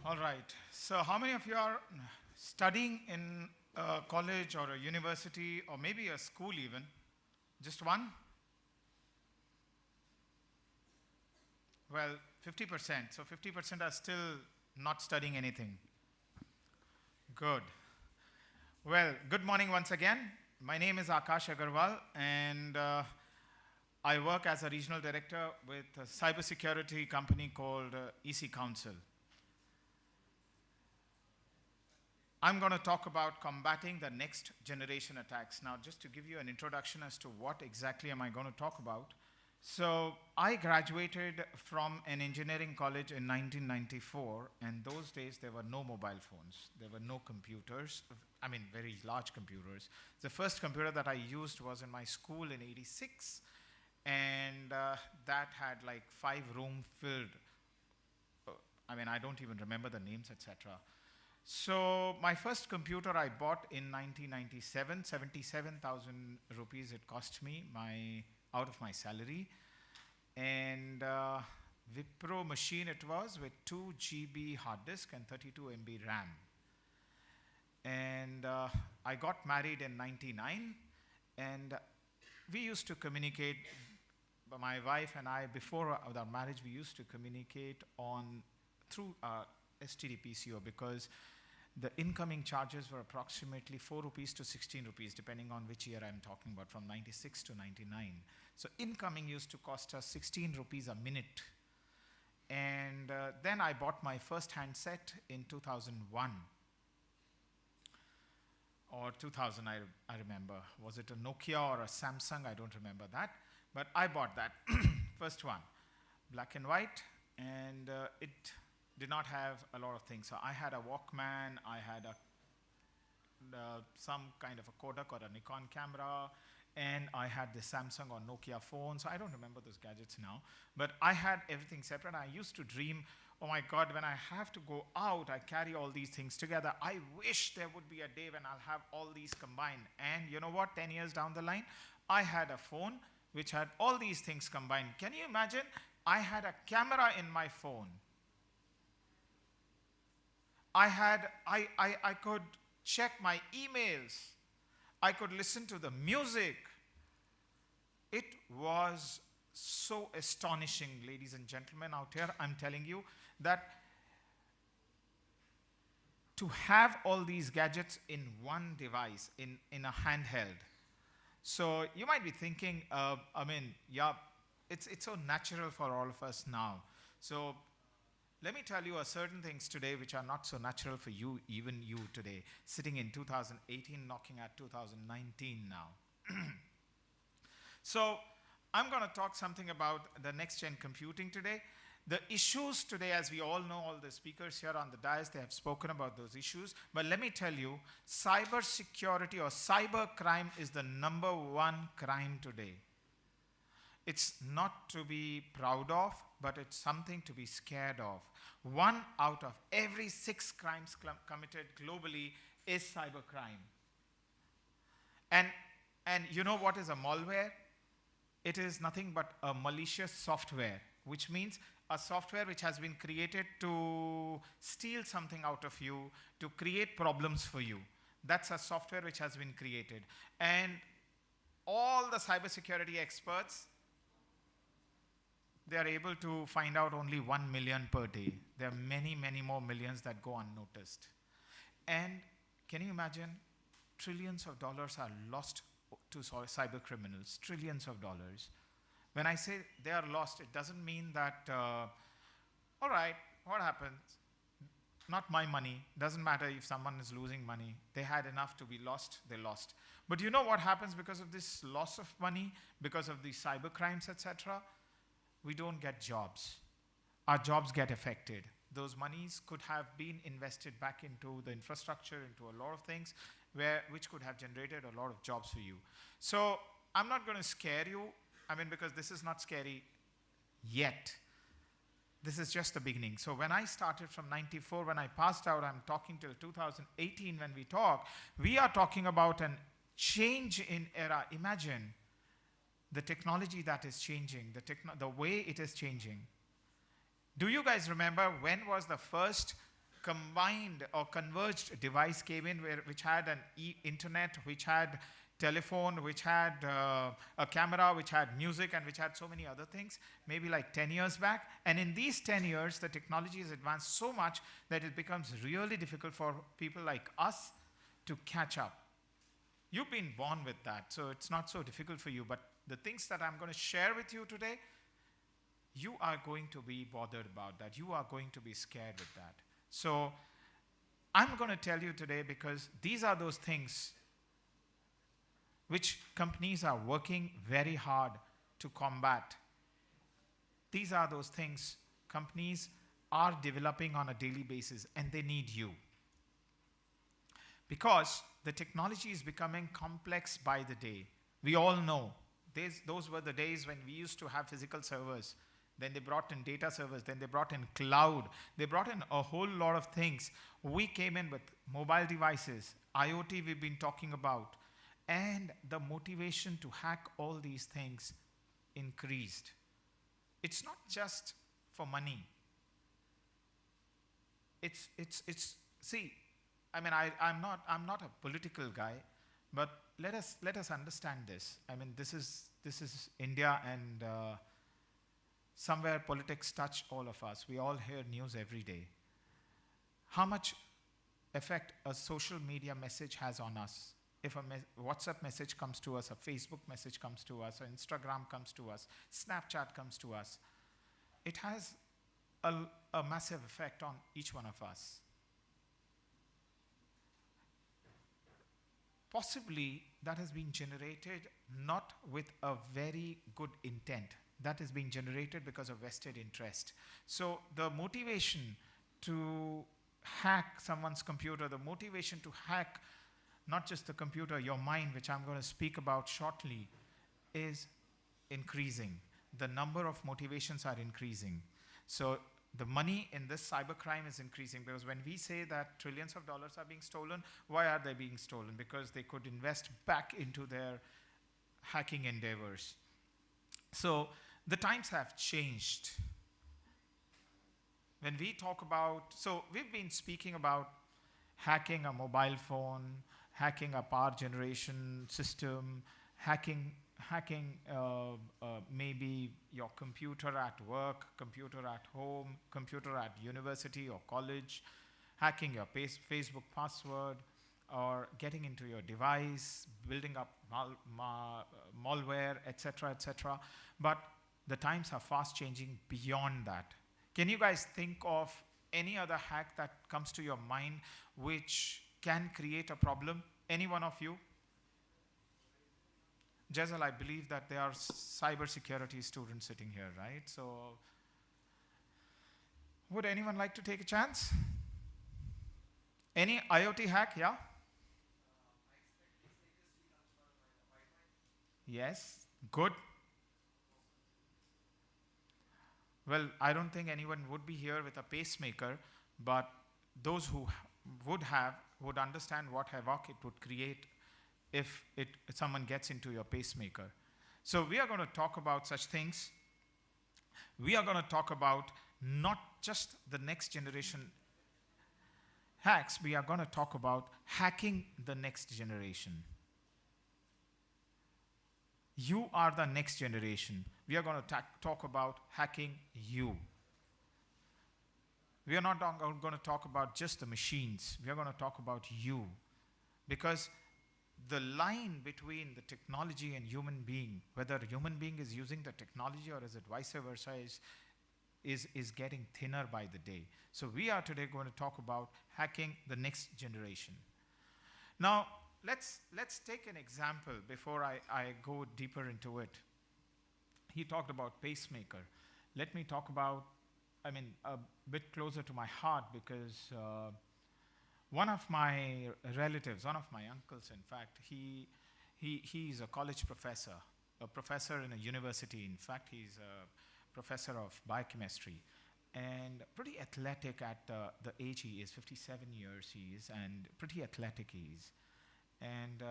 All right. So how many of you are studying in a college or a university or maybe a school even? Just one? Well, 50%. So 50% are still not studying anything. Good. Well, good morning once again. My name is Akash Agarwal, and I work as a regional director with a cybersecurity company called EC Council. I'm going to talk about combating the next generation attacks. Now, just to give you an introduction as to what exactly am I going to talk about. So, I graduated from an engineering college in 1994, and those days there were no mobile phones. There were no computers, I mean very large computers. The first computer that I used was in my school in '86, and that had like 5 room filled, I don't even remember the names, etc. So my first computer I bought in 1997, 77,000 rupees it cost me out of my salary. And Wipro machine it was with 2 GB hard disk and 32 MB RAM. And I got married in '99, and we used to communicate, my wife and I, before our marriage, we used to communicate through STD PCO, because the incoming charges were approximately 4 rupees to 16 rupees, depending on which year I'm talking about, from 96 to 99. So incoming used to cost us 16 rupees a minute. And then I bought my first handset in 2001. Or 2000, I remember. Was it a Nokia or a Samsung? I don't remember that. But I bought that, first one. Black and white, and it did not have a lot of things. So I had a Walkman, I had some kind of a Kodak or a Nikon camera, and I had the Samsung or Nokia phone. So I don't remember those gadgets now, but I had everything separate. I used to dream, oh my God, when I have to go out, I carry all these things together. I wish there would be a day when I'll have all these combined. And you know what, 10 years down the line, I had a phone which had all these things combined. Can you imagine? I had a camera in my phone. I could check my emails. I could listen to the music. It was so astonishing, ladies and gentlemen, out here. I'm telling you that to have all these gadgets in one device, in a handheld. So you might be thinking, it's so natural for all of us now. So let me tell you certain things today which are not so natural for you, even you today, sitting in 2018, knocking at 2019 now. So I'm going to talk something about the next-gen computing today. The issues today, as we all know, all the speakers here on the dais, they have spoken about those issues. But let me tell you, cyber security or cyber crime is the #1 crime today. It's not to be proud of, but it's something to be scared of. 1 out of every 6 crimes committed globally is cybercrime. And you know what is a malware? It is nothing but a malicious software, which means a software which has been created to steal something out of you, to create problems for you. That's a software which has been created. And all the cybersecurity experts, they are able to find out only 1 million per day. There are many, many more millions that go unnoticed. And can you imagine? Trillions of dollars are lost to cyber criminals. Trillions of dollars. When I say they are lost, it doesn't mean that, all right, what happens? Not my money. Doesn't matter if someone is losing money. They had enough to be lost, they lost. But you know what happens because of this loss of money, because of these cyber crimes, etc.? We don't get jobs. Our jobs get affected. Those monies could have been invested back into the infrastructure, into a lot of things, which could have generated a lot of jobs for you. So I'm not going to scare you, because this is not scary yet. This is just the beginning. So when I started from '94, when I passed out, I'm talking till 2018 when we talk, we are talking about a change in era. Imagine the technology that is changing, the way it is changing. Do you guys remember when was the first combined or converged device came in which had an internet, which had telephone, which had a camera, which had music, and which had so many other things, maybe like 10 years back. And in these 10 years, the technology has advanced so much that it becomes really difficult for people like us to catch up. You've been born with that, so it's not so difficult for you. But the things that I'm going to share with you today, you are going to be bothered about that. You are going to be scared with that. So I'm going to tell you today because these are those things which companies are working very hard to combat. These are those things companies are developing on a daily basis, and they need you. Because the technology is becoming complex by the day. We all know those were the days when we used to have physical servers. Then they brought in data servers. Then they brought in cloud. They brought in a whole lot of things. We came in with mobile devices, IoT we've been talking about. And the motivation to hack all these things increased. It's not just for money. See, I mean, I'm not a political guy, but let us understand this. I mean, this is India, and somewhere politics touch all of us. We all hear news every day. How much effect a social media message has on us? If a WhatsApp message comes to us, a Facebook message comes to us, or Instagram comes to us, Snapchat comes to us, it has a massive effect on each one of us. Possibly that has been generated not with a very good intent. That is being generated because of vested interest. So the motivation to hack someone's computer, the motivation to hack not just the computer, your mind, which I'm going to speak about shortly, is increasing. The number of motivations are increasing. So the money in this cybercrime is increasing, because when we say that trillions of dollars are being stolen, why are they being stolen? Because they could invest back into their hacking endeavors. So the times have changed. When we talk about, so we've been speaking about hacking a mobile phone, hacking a power generation system, hacking maybe your computer at work, computer at home, computer at university or college, hacking your Facebook password, or getting into your device, building up malware, etc., etc. But the times are fast changing beyond that. Can you guys think of any other hack that comes to your mind which can create a problem? Any one of you? Jezal, I believe that there are cybersecurity students sitting here, right? So, would anyone like to take a chance? Any IoT hack, yeah? Yes, good. Well, I don't think anyone would be here with a pacemaker, but those who would understand what havoc it would create if someone gets into your pacemaker. So we are going to talk about such things. We are going to talk about not just the next generation hacks, we are going to talk about hacking the next generation. You are the next generation. We are going to talk about hacking you. We are not going to talk about just the machines. We are going to talk about you. Because the line between the technology and human being, whether a human being is using the technology or is it vice versa, is getting thinner by the day. So we are today going to talk about hacking the next generation. Now, let's take an example before I go deeper into it. He talked about pacemaker. Let me talk about, a bit closer to my heart, because one of my relatives, one of my uncles, in fact, he's a college professor, a professor in a university. In fact, he's a professor of biochemistry, and pretty athletic at the age he is, 57 years he is, and pretty athletic he is. And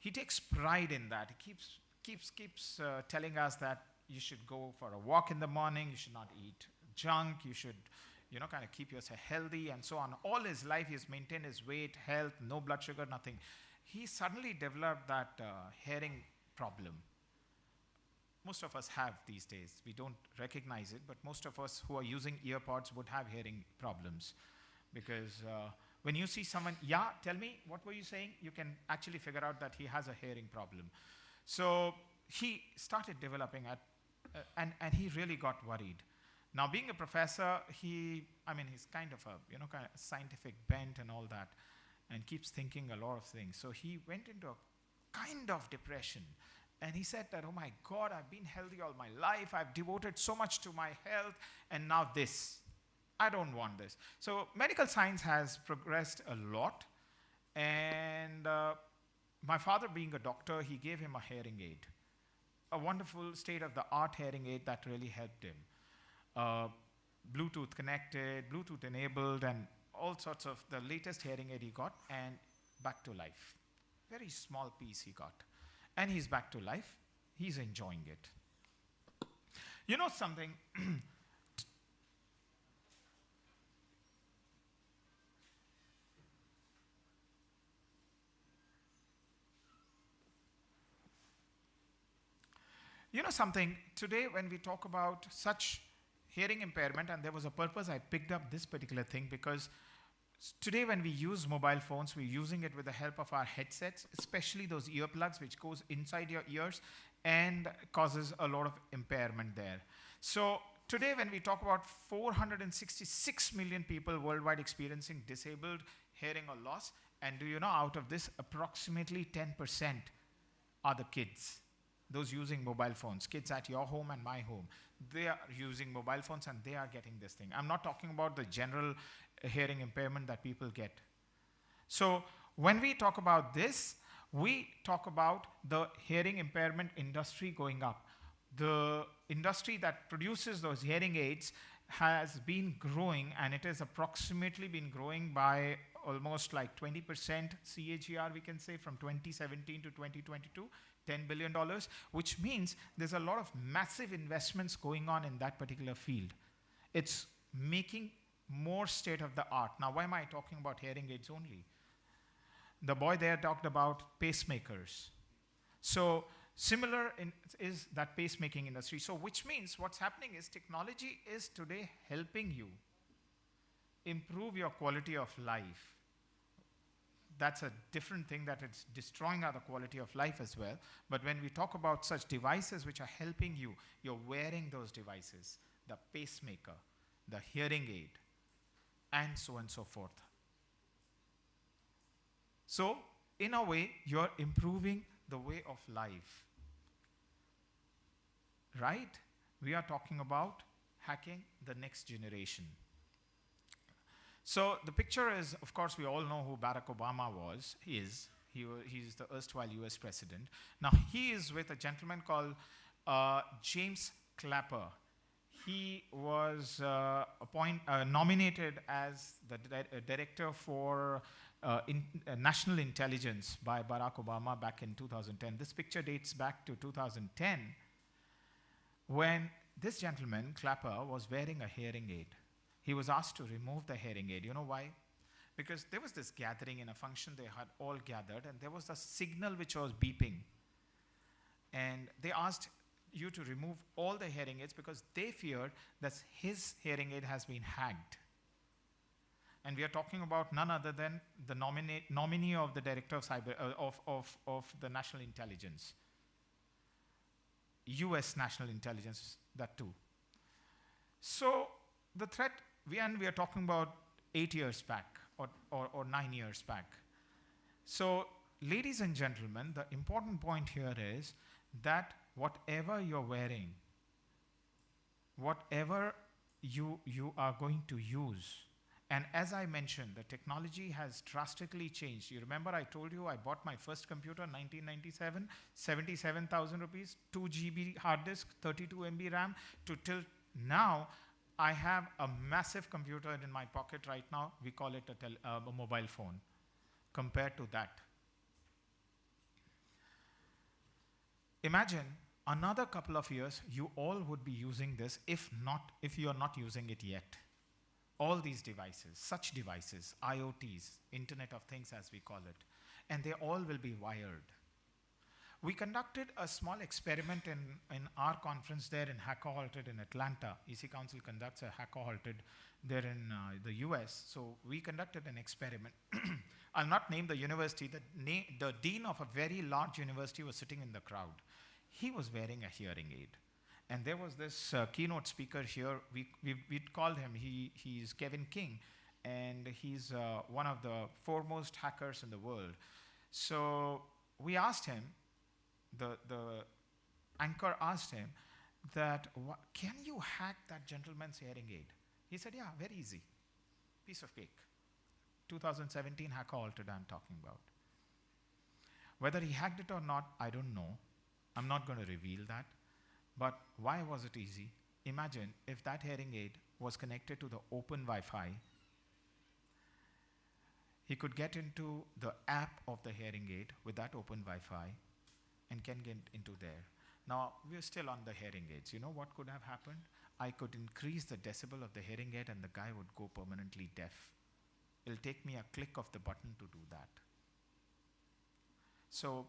he takes pride in that. He keeps telling us that you should go for a walk in the morning, you should not eat junk, you should kind of keep yourself healthy and so on. All his life, he's maintained his weight, health, no blood sugar, nothing. He suddenly developed that hearing problem. Most of us have these days. We don't recognize it, but most of us who are using earpods would have hearing problems. Because when you see someone, yeah, tell me, what were you saying? You can actually figure out that he has a hearing problem. So he started developing it, and he really got worried. Now, being a professor, he's kind of a kind of scientific bent and all that, and keeps thinking a lot of things. So he went into a kind of depression. And he said that, oh my God, I've been healthy all my life. I've devoted so much to my health. And now this. I don't want this. So medical science has progressed a lot. And my father, being a doctor, he gave him a hearing aid. A wonderful state-of-the-art hearing aid that really helped him. Bluetooth connected, Bluetooth enabled, and all sorts of the latest hearing aid he got, and back to life. Very small piece he got. And he's back to life. He's enjoying it. You know something? You know something? Today, when we talk about such hearing impairment, and there was a purpose I picked up this particular thing, because today when we use mobile phones, we're using it with the help of our headsets, especially those earplugs which goes inside your ears and causes a lot of impairment there. So today when we talk about 466 million people worldwide experiencing disabled hearing or loss, and do you know, out of this, approximately 10% are the kids. Those using mobile phones, kids at your home and my home, they are using mobile phones and they are getting this thing. I'm not talking about the general hearing impairment that people get. So when we talk about this, we talk about the hearing impairment industry going up. The industry that produces those hearing aids has been growing, and it has approximately been growing by almost like 20% CAGR, we can say, from 2017 to 2022. $10 billion, which means there's a lot of massive investments going on in that particular field. It's making more state of the art. Now, why am I talking about hearing aids only? The boy there talked about pacemakers. So similar is that pacemaking industry. So which means what's happening is technology is today helping you improve your quality of life. That's a different thing, that it's destroying other quality of life as well. But when we talk about such devices which are helping you, you're wearing those devices, the pacemaker, the hearing aid, and so on and so forth. So, in a way, you're improving the way of life. Right? We are talking about hacking the next generation. So the picture is, of course, we all know who Barack Obama is. He's the erstwhile US president. Now he is with a gentleman called James Clapper. He was nominated as the director for national intelligence by Barack Obama back in 2010. This picture dates back to 2010, when this gentleman, Clapper, was wearing a hearing aid. He was asked to remove the hearing aid. You know why? Because there was this gathering in a function, they had all gathered, and there was a signal which was beeping. And they asked you to remove all the hearing aids because they feared that his hearing aid has been hacked. And we are talking about none other than the nominee of the director of of the national intelligence. US national intelligence, that too. So the threat, we are talking about 8 years back or 9 years back. So ladies and gentlemen, the important point here is that whatever you're wearing, whatever you are going to use, and as I mentioned, the technology has drastically changed. You remember I told you I bought my first computer in 1997, 77,000 rupees, 2 GB hard disk, 32 MB RAM, to till now I have a massive computer in my pocket right now. We call it a mobile phone compared to that. Imagine another couple of years, you all would be using this, if you are not using it yet. all these devices, such devices, IoTs, Internet of Things as we call it, and they all will be wired. We conducted a small experiment in our conference there in Hacker Halted in Atlanta. EC Council conducts a Hacker Halted there in the US. So we conducted an experiment. I'll not name the university. The dean of a very large university was sitting in the crowd. He was wearing a hearing aid. And there was this keynote speaker here. We'd called him. He's Kevin King. And he's one of the foremost hackers in the world. So we asked him, the anchor asked him that, can you hack that gentleman's hearing aid? He said, yeah, very easy. Piece of cake. 2017 Hacker Halted I'm talking about. Whether he hacked it or not, I don't know. I'm not going to reveal that. But why was it easy? Imagine if that hearing aid was connected to the open Wi-Fi. He could get into the app of the hearing aid with that open Wi-Fi and can get into there. Now, we're still on the hearing aids. You know what could have happened? I could increase the decibel of the hearing aid and the guy would go permanently deaf. It'll take me a click of the button to do that. So,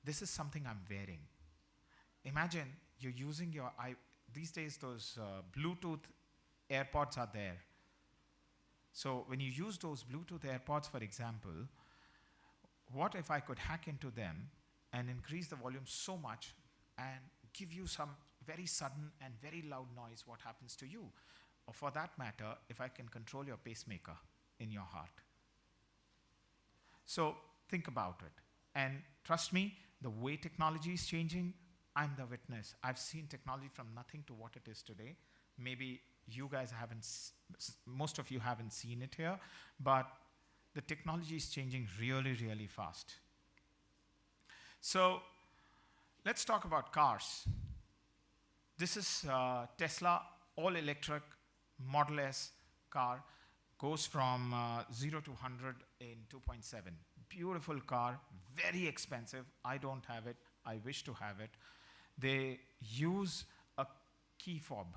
this is something I'm wearing. Imagine you're using your these days those Bluetooth AirPods are there. So when you use those Bluetooth AirPods, for example, what if I could hack into them and increase the volume so much and give you some very sudden and very loud noise? What happens to you? Or for that matter, if I can control your pacemaker in your heart. So think about it. And trust me, the way technology is changing, I'm the witness. I've seen technology from nothing to what it is today. Maybe you guys haven't, most of you haven't seen it here, but the technology is changing really, really fast. So let's talk about cars. This is Tesla all-electric Model S car. Goes from 0 to 100 in 2.7. Beautiful car, very expensive. I don't have it. I wish to have it. They use a key fob,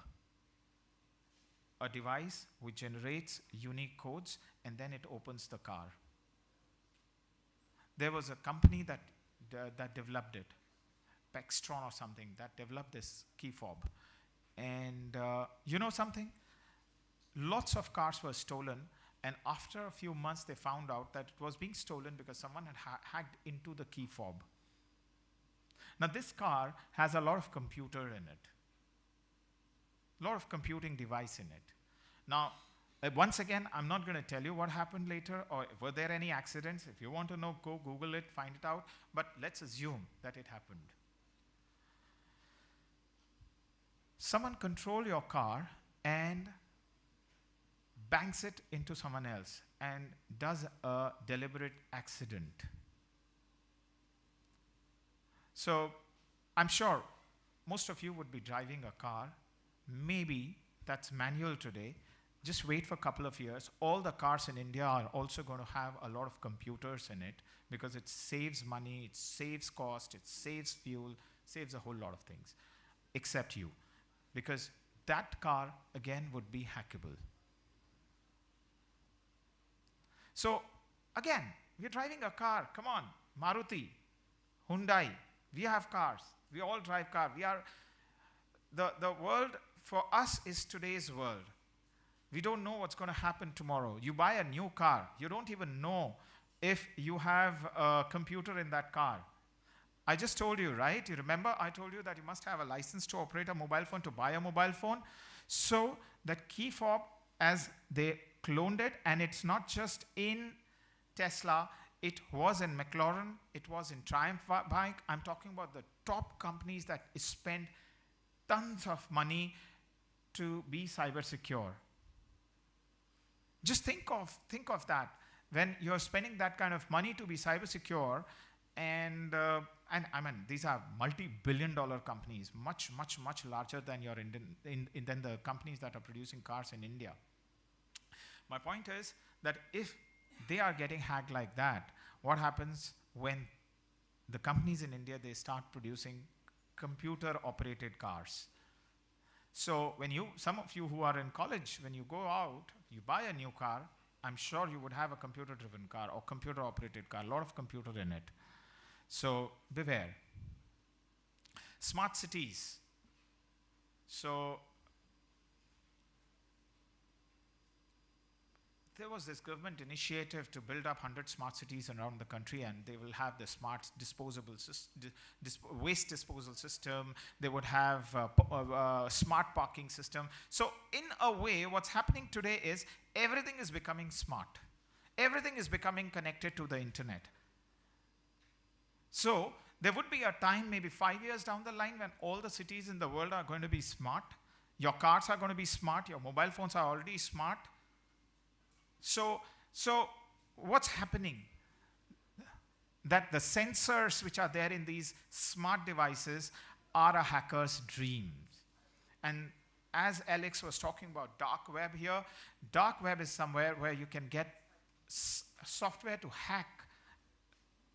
a device which generates unique codes, and then it opens the car. There was a company that developed it, Pextron or something, that developed this key fob. And you know something? Lots of cars were stolen, and after a few months they found out that it was being stolen because someone had hacked into the key fob. Now this car has a lot of computer in it, a lot of computing device in it. Now, once again, I'm not going to tell you what happened later or were there any accidents. If you want to know, go Google it, find it out, but let's assume that it happened. Someone control your car and banks it into someone else and does a deliberate accident. So I'm sure most of you would be driving a car. Maybe that's manual today. Just wait for a couple of years. All the cars in India are also going to have a lot of computers in it because it saves money, it saves cost, it saves fuel, saves a whole lot of things. Except you. Because that car, again, would be hackable. So, again, we're driving a car. Come on, Maruti, Hyundai, we have cars. We all drive cars. We are, the world for us is today's world. We don't know what's going to happen tomorrow. You buy a new car. You don't even know if you have a computer in that car. I just told you, right? You remember I told you that you must have a license to operate a mobile phone, to buy a mobile phone. So that key fob, as they cloned it, and it's not just in Tesla, it was in McLaren, it was in Triumph Bike. I'm talking about the top companies that spend tons of money to be cyber secure. Just think of that. When you're spending that kind of money to be cyber secure, and I mean, these are multi-billion-dollar companies, much larger than your than the companies that are producing cars in India. My point is that if they are getting hacked like that, what happens when the companies in India, they start producing computer-operated cars? So some of you who are in college, when you go out, you buy a new car, I'm sure you would have a computer-driven car or computer-operated car, a lot of computer in it. So beware. Smart cities. So there was this government initiative to build up 100 smart cities around the country, and they will have the smart waste disposal system. They would have a smart parking system. So in a way, what's happening today is everything is becoming smart. Everything is becoming connected to the internet. So there would be a time, maybe 5 years down the line, when all the cities in the world are going to be smart. Your cars are going to be smart. Your mobile phones are already smart. So what's happening? That the sensors which are there in these smart devices are a hacker's dreams. And as Alex was talking about dark web here, dark web is somewhere where you can get software to hack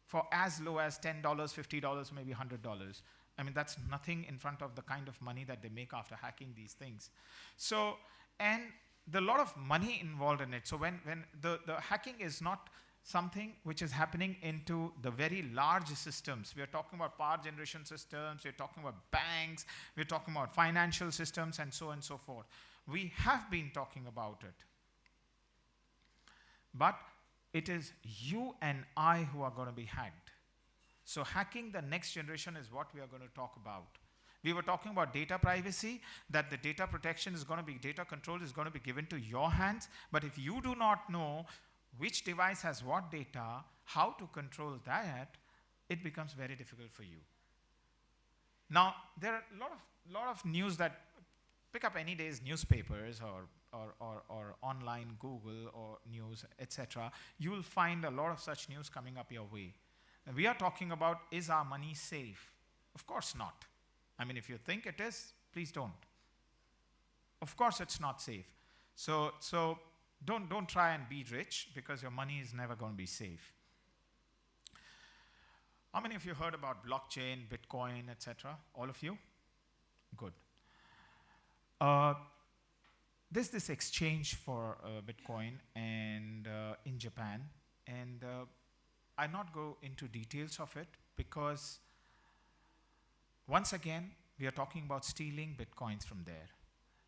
for as low as $10, $50, maybe $100. I mean, that's nothing in front of the kind of money that they make after hacking these things. So, and there's a lot of money involved in it. So when the hacking is not something which is happening into the very large systems. We are talking about power generation systems, we're talking about banks, we're talking about financial systems, and so on and so forth. We have been talking about it. But it is you and I who are going to be hacked. So hacking the next generation is what we are going to talk about. We were talking about data privacy, that the data protection is going to be, data control is going to be given to your hands. But if you do not know which device has what data, how to control that, it becomes very difficult for you. Now, there are a lot of news that pick up any day's newspapers or online Google or news, etc. You will find a lot of such news coming up your way. And we are talking about, is our money safe? Of course not. I mean, if you think it is, please don't. Of course it's not safe. So don't try and be rich, because your money is never going to be safe. How many of you heard about blockchain, Bitcoin, etc.? All of you? Good. There's this exchange for Bitcoin and in Japan, and I'll not go into details of it, because once again, we are talking about stealing Bitcoins from there.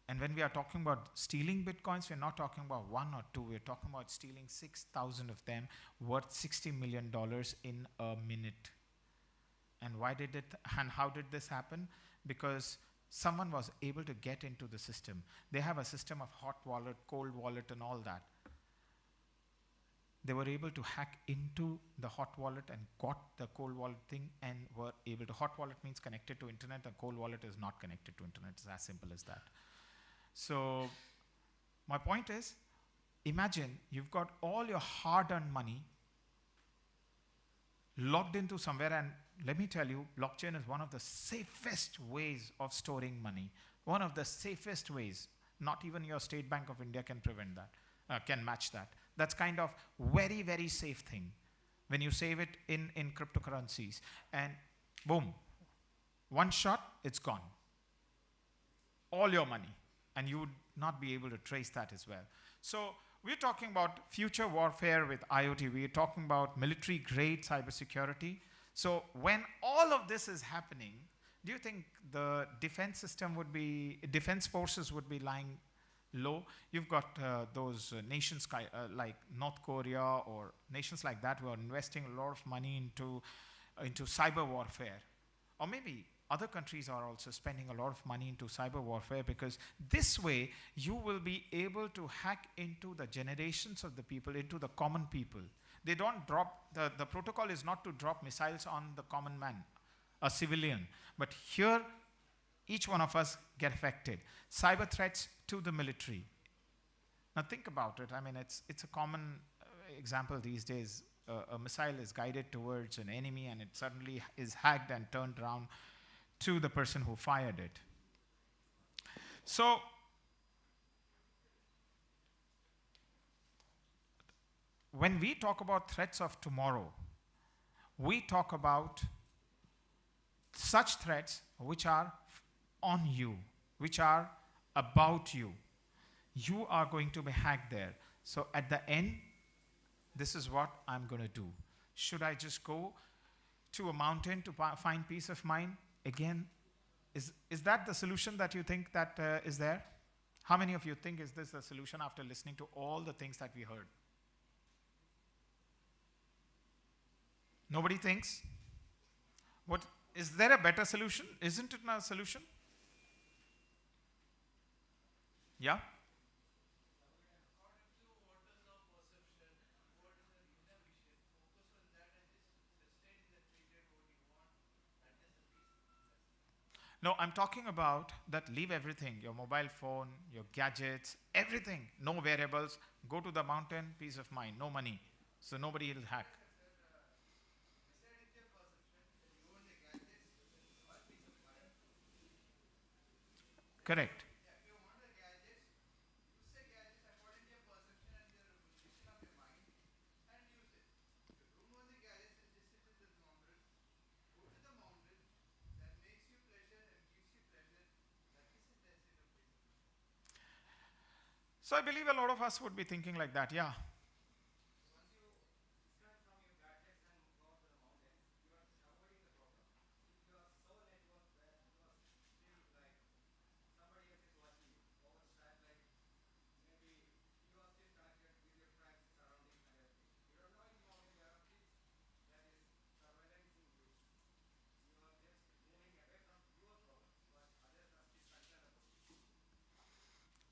And when we are talking about stealing Bitcoins, we're not talking about one or two, we're talking about stealing 6,000 of them worth $60 million in a minute. And why did it, and how did this happen? Because someone was able to get into the system. They have a system of hot wallet, cold wallet, and all that. They were able to hack into the hot wallet and got the cold wallet thing, and were able to, hot wallet means connected to internet, and cold wallet is not connected to internet. It's as simple as that. So my point is, imagine you've got all your hard-earned money logged into somewhere, and let me tell you, blockchain is one of the safest ways of storing money. One of the safest ways. Not even your State Bank of India can prevent that, can match that. That's kind of very, very safe thing when you save it in cryptocurrencies. And boom, one shot, it's gone. All your money. And you would not be able to trace that as well. So we're talking about future warfare with IoT. We're talking about military-grade cybersecurity. So when all of this is happening, do you think the defense system would be, defense forces would be lying low? You've got those nations like North Korea or nations like that who are investing a lot of money into cyber warfare. Or maybe other countries are also spending a lot of money into cyber warfare, because this way you will be able to hack into the generations of the people, into the common people. They don't drop, the protocol is not to drop missiles on the common man, a civilian. But here, each one of us get affected. Cyber threats to the military. Now think about it. I mean, it's a common example these days. A missile is guided towards an enemy, and it suddenly is hacked and turned around to the person who fired it. So when we talk about threats of tomorrow, we talk about such threats which are on you, which are about you. You are going to be hacked there. So at the end, this is what I'm going to do. Should I just go to a mountain to find peace of mind? Again, is that the solution that you think that is there? How many of you think is this the solution after listening to all the things that we heard? Nobody thinks? What is there a better solution? Isn't it a solution? Yeah? No, I'm talking about that leave everything, your mobile phone, your gadgets, everything, no variables, go to the mountain, peace of mind, no money. So nobody will hack. Correct. So I believe a lot of us would be thinking like that, yeah.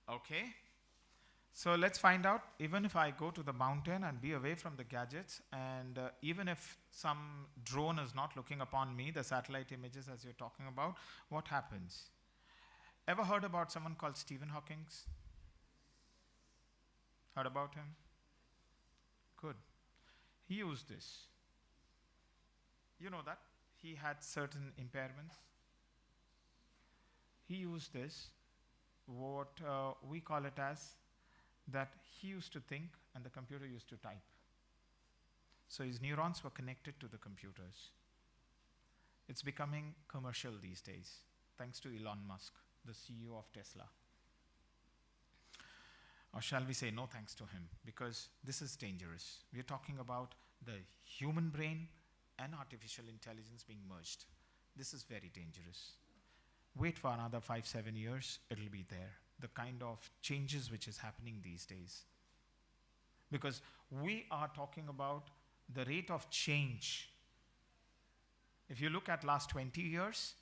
Okay. So let's find out, even if I go to the mountain and be away from the gadgets, and even if some drone is not looking upon me, the satellite images as you're talking about, what happens? Ever heard about someone called Stephen Hawking? Heard about him? Good. He used this. You know that? He had certain impairments. He used this, what we call it as, that he used to think and the computer used to type. So his neurons were connected to the computers. It's becoming commercial these days, thanks to Elon Musk, the CEO of Tesla. Or shall we say no thanks to him, because this is dangerous. We're talking about the human brain and artificial intelligence being merged. This is very dangerous. Wait for another 5-7 years, it'll be there. The kind of changes which is happening these days. Because we are talking about the rate of change. If you look at last 20 years,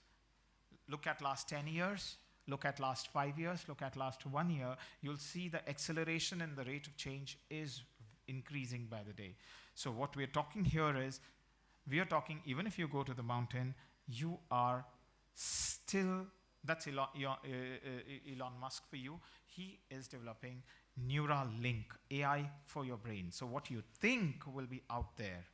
look at last 10 years, look at last 5 years, look at last 1 year, you'll see the acceleration in the rate of change is increasing by the day. So what we're talking here is, we are talking, even if you go to the mountain, you are still, that's Elon Musk for you. He is developing neural link, AI for your brain. So what you think will be out there.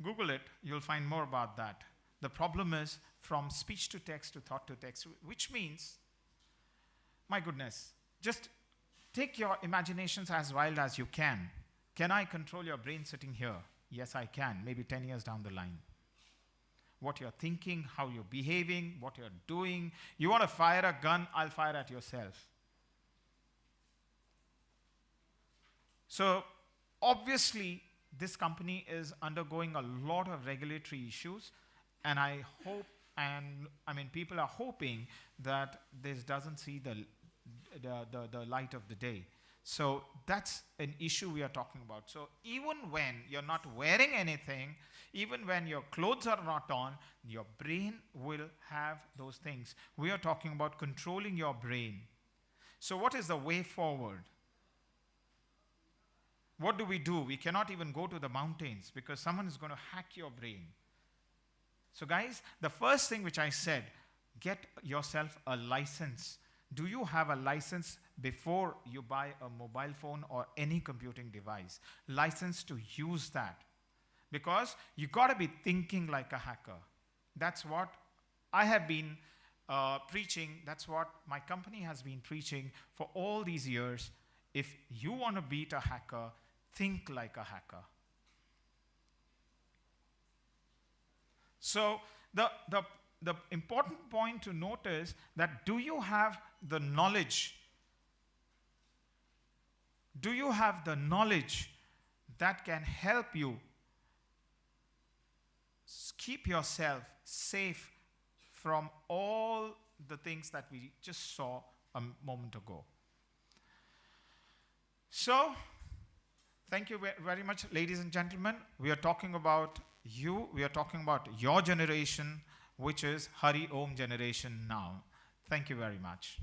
Google it, you'll find more about that. The problem is from speech to text to thought to text, which means, my goodness, just take your imaginations as wild as you can. Can I control your brain sitting here? Yes, I can, maybe 10 years down the line. What you're thinking, how you're behaving, what you're doing. You want to fire a gun, I'll fire at yourself. So obviously, this company is undergoing a lot of regulatory issues, and I hope, and I mean, people are hoping that this doesn't see the light of the day. So that's an issue we are talking about. So even when you're not wearing anything, even when your clothes are not on, your brain will have those things. We are talking about controlling your brain. So what is the way forward? What do? We cannot even go to the mountains because someone is going to hack your brain. So guys, the first thing which I said, get yourself a license. Do you have a license before you buy a mobile phone or any computing device? License to use that. Because you got to be thinking like a hacker. That's what I have been preaching. That's what my company has been preaching for all these years. If you want to beat a hacker, think like a hacker. So the the important point to note is that do you have the knowledge? Do you have the knowledge that can help you keep yourself safe from all the things that we just saw a moment ago? So, thank you very much, ladies and gentlemen. We are talking about you. We are talking about your generation, which is Hari Om generation now. Thank you very much.